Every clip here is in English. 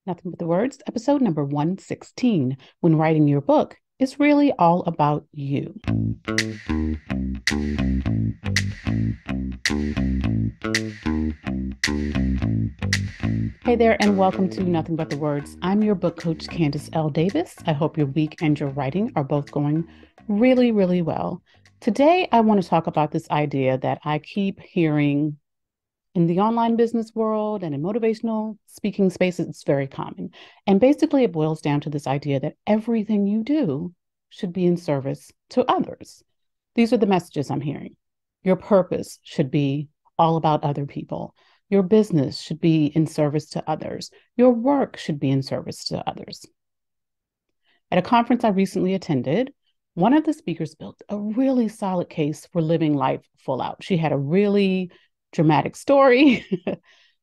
Nothing But the Words, episode number 116. When writing your book, it's really all about you. Hey there, and welcome to Nothing But the Words. I'm your book coach, Candice L. Davis. I hope your week and your writing are both going really, really well. Today, I want to talk about this idea that I keep hearing in the online business world and in motivational speaking spaces. It's very common. And basically, it boils down to this idea that everything you do should be in service to others. These are the messages I'm hearing. Your purpose should be all about other people. Your business should be in service to others. Your work should be in service to others. At a conference I recently attended, one of the speakers built a really solid case for living life full out. She had a really dramatic story.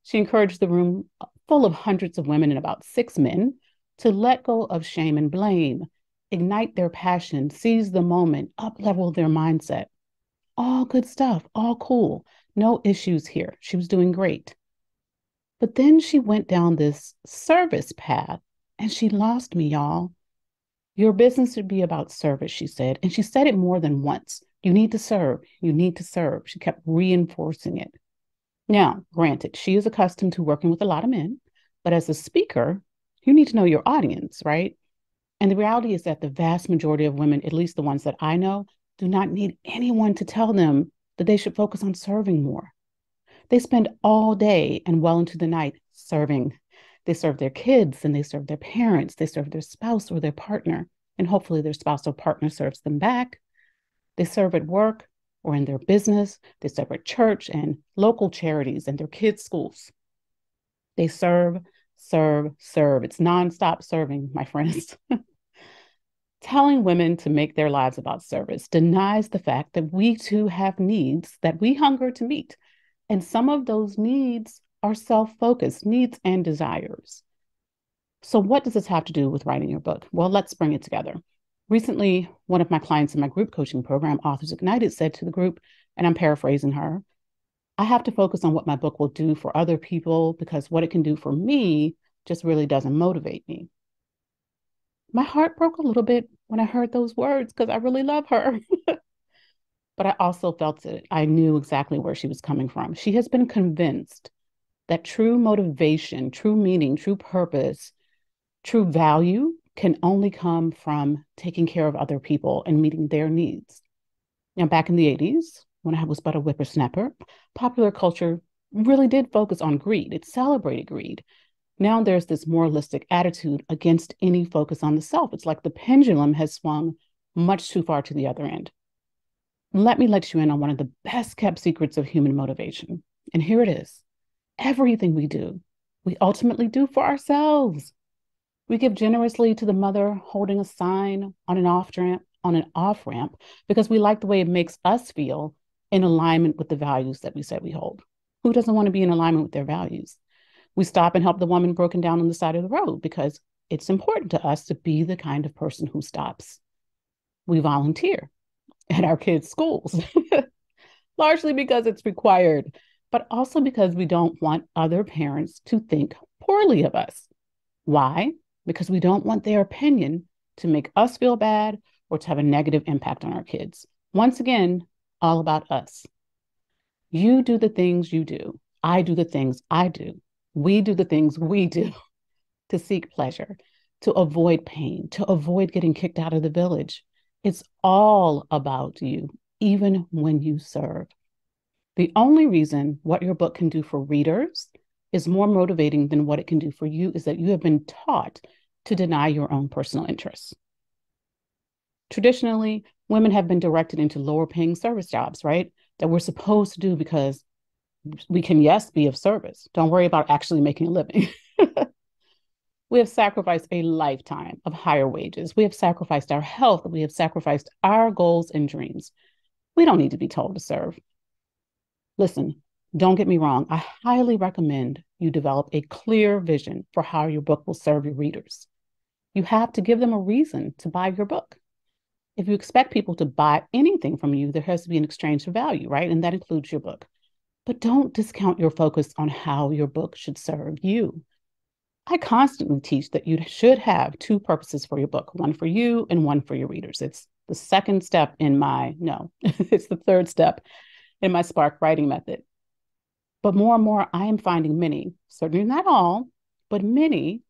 She encouraged the room full of hundreds of women and about 6 men to let go of shame and blame, ignite their passion, seize the moment, up-level their mindset. All good stuff, all cool. No issues here. She was doing great. But then she went down this service path and she lost me, y'all. Your business should be about service, she said. And she said it more than once. You need to serve. You need to serve. She kept reinforcing it. Now, granted, she is accustomed to working with a lot of men, but as a speaker, you need to know your audience, right? And the reality is that the vast majority of women, at least the ones that I know, do not need anyone to tell them that they should focus on serving more. They spend all day and well into the night serving. They serve their kids and they serve their parents. They serve their spouse or their partner. And hopefully their spouse or partner serves them back. They serve at work or in their business. They serve at church and local charities and their kids' schools. They serve, serve, serve. It's nonstop serving, my friends. Telling women to make their lives about service denies the fact that we too have needs that we hunger to meet. And some of those needs are self-focused needs and desires. So what does this have to do with writing your book? Well, let's bring it together. Recently, one of my clients in my group coaching program, Authors Ignited, said to the group, and I'm paraphrasing her, I have to focus on what my book will do for other people because what it can do for me just really doesn't motivate me. My heart broke a little bit when I heard those words because I really love her. But I also felt it. I knew exactly where she was coming from. She has been convinced that true motivation, true meaning, true purpose, true value can only come from taking care of other people and meeting their needs. Now, back in the 80s, when I was but a whippersnapper, popular culture really did focus on greed. It celebrated greed. Now there's this moralistic attitude against any focus on the self. It's like the pendulum has swung much too far to the other end. Let me let you in on one of the best kept secrets of human motivation. And here it is. Everything we do, we ultimately do for ourselves. We give generously to the mother holding a sign on an off ramp because we like the way it makes us feel in alignment with the values that we said we hold. Who doesn't want to be in alignment with their values? We stop and help the woman broken down on the side of the road because it's important to us to be the kind of person who stops. We volunteer at our kids' schools, largely because it's required, but also because we don't want other parents to think poorly of us. Why? Because we don't want their opinion to make us feel bad or to have a negative impact on our kids. Once again, all about us. You do the things you do. I do the things I do. We do the things we do to seek pleasure, to avoid pain, to avoid getting kicked out of the village. It's all about you, even when you serve. The only reason what your book can do for readers is more motivating than what it can do for you is that you have been taught to deny your own personal interests. Traditionally, women have been directed into lower paying service jobs, right? That we're supposed to do because we can, yes, be of service. Don't worry about actually making a living. We have sacrificed a lifetime of higher wages. We have sacrificed our health. We have sacrificed our goals and dreams. We don't need to be told to serve. Listen, don't get me wrong. I highly recommend you develop a clear vision for how your book will serve your readers. You have to give them a reason to buy your book. If you expect people to buy anything from you, there has to be an exchange of value, right? And that includes your book. But don't discount your focus on how your book should serve you. I constantly teach that you should have two purposes for your book, one for you and one for your readers. It's the second step in my, no, it's the third step in my Spark writing method. But more and more, I am finding many, certainly not all, but many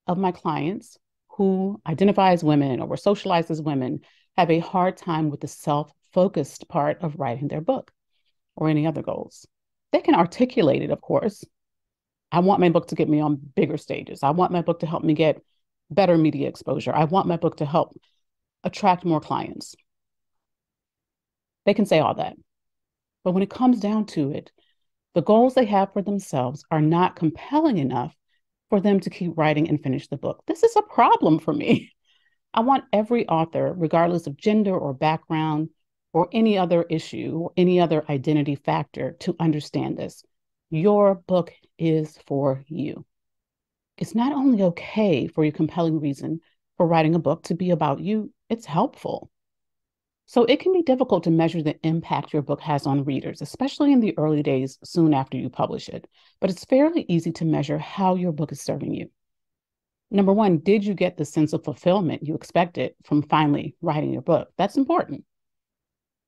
of my clients who identify as women or were socialized as women have a hard time with the self-focused part of writing their book or any other goals. They can articulate it, of course. I want my book to get me on bigger stages. I want my book to help me get better media exposure. I want my book to help attract more clients. They can say all that. But when it comes down to it, the goals they have for themselves are not compelling enough for them to keep writing and finish the book. This is a problem for me. I want every author, regardless of gender or background or any other issue or any other identity factor, to understand this. Your book is for you. It's not only okay for your compelling reason for writing a book to be about you, it's helpful. So it can be difficult to measure the impact your book has on readers, especially in the early days soon after you publish it. But it's fairly easy to measure how your book is serving you. Number one, did you get the sense of fulfillment you expected from finally writing your book? That's important.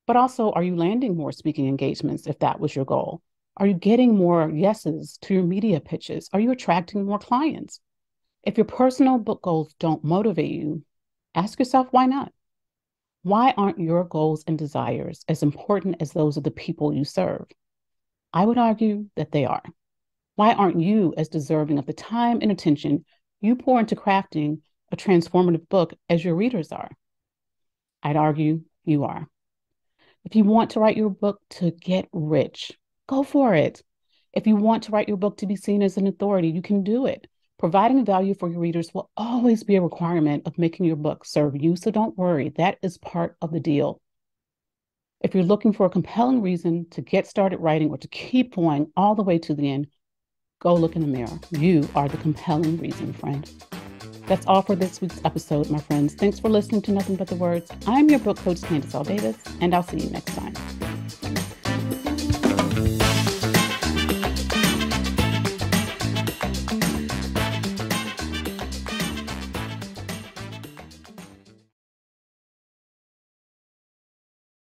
But also, are you landing more speaking engagements if that was your goal? Are you getting more yeses to your media pitches? Are you attracting more clients? If your personal book goals don't motivate you, ask yourself why not? Why aren't your goals and desires as important as those of the people you serve? I would argue that they are. Why aren't you as deserving of the time and attention you pour into crafting a transformative book as your readers are? I'd argue you are. If you want to write your book to get rich, go for it. If you want to write your book to be seen as an authority, you can do it. Providing value for your readers will always be a requirement of making your book serve you, so don't worry. That is part of the deal. If you're looking for a compelling reason to get started writing or to keep going all the way to the end, go look in the mirror. You are the compelling reason, friend. That's all for this week's episode, my friends. Thanks for listening to Nothing But the Words. I'm your book coach, Candace L. Davis, and I'll see you next time.